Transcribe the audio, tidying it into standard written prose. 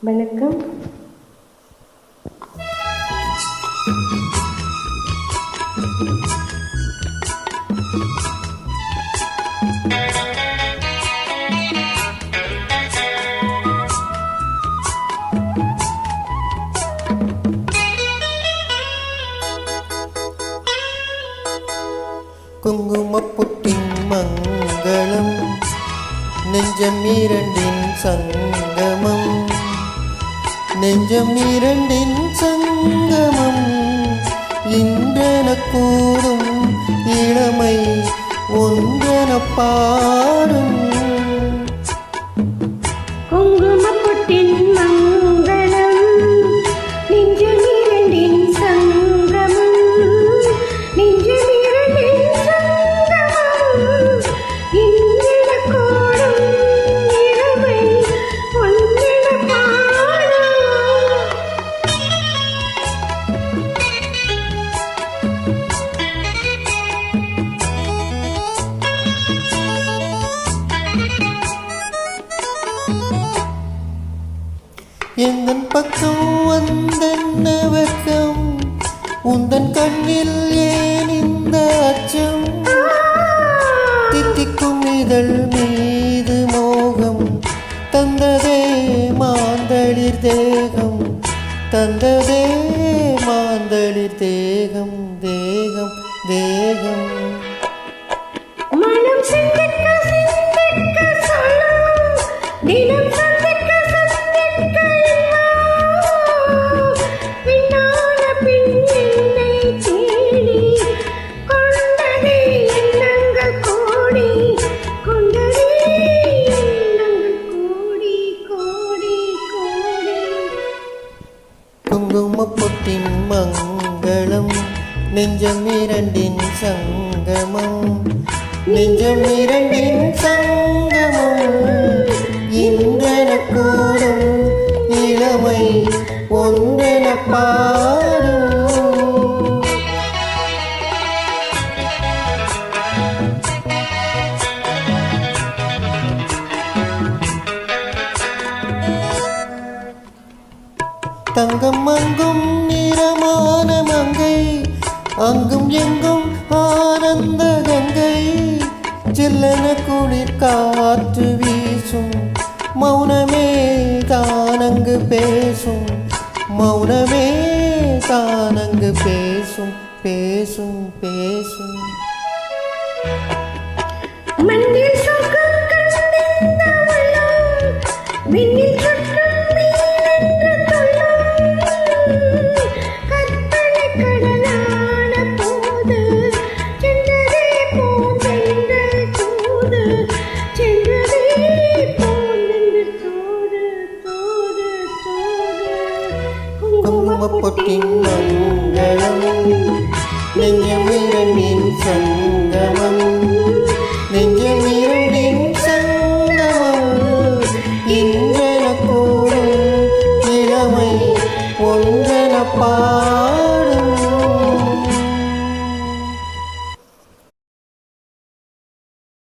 வணக்கம். குங்குமப்புட்டின் மங்களம் நெஞ்சம் இரண்டின் சங்கமம், நெஞ்சம் இரண்டின் சங்கமம் இன்றென கூடும் இளமை ஒன்றென பாடும். குங்குமப்புட்டின் மங்களம் நெஞ்சம் இரண்டின் சங்கமம், நெஞ்சம் இரண்டின் சங்கமம் இன்றென கூடும் இளமை ஒன்றென பாடும். எந்தன் பக்கம் வந்தென்ன வெக்கம், உந்தன் கண்ணில் ஏன் இந்த அச்சம்? தித்திக்கும் இதழ் மீது மோகம் தந்ததே மாந்தளிர் தேகம், தந்ததே மாந்தளிர் தேகம் தேகம் தேகம். மனம் சிந்திக்க சிந்திக்க சொல்லும், தினம் சந்திக்க சந்திக்க பின்னான பின் என்னை தேடி கொண்டதே எண்ணங்கள் கோடி, கொண்டதே எண்ணங்கள் கோடி கோடி கோடி. குங்குமப்புட்டின் மங்களம் நெஞ்சம் இரண்டின் சங்கமம், நெஞ்சம் இரண்டின் சங்கமம் இன்றென கூடும் இளமை ஒன்றென பாடும். தங்கம் அங்கும் நிறமான மங்கை, அங்கும் எங்கும் ஆனந்த கங்கை, சில்லென குளிர் காற்று வீசும், மௌனமே தானங்கு பேசும், மௌனமே தானங்கு பேசும் பேசும் பேசும். மண்ணில் சொர்க்கம் கண்டிந்த உள்ளம், விண்ணில் சுற்றும் மீனென்ற துள்ளம், கற்பனை கடலான போது சென்றதே போந்தென்றல் தூது, சென்றதே போந்தென்றல் தூது தூது தூது. குங்குமப்புட்டின் மங்களம் நெஞ்சம் இரண்டின் சங்கமம்,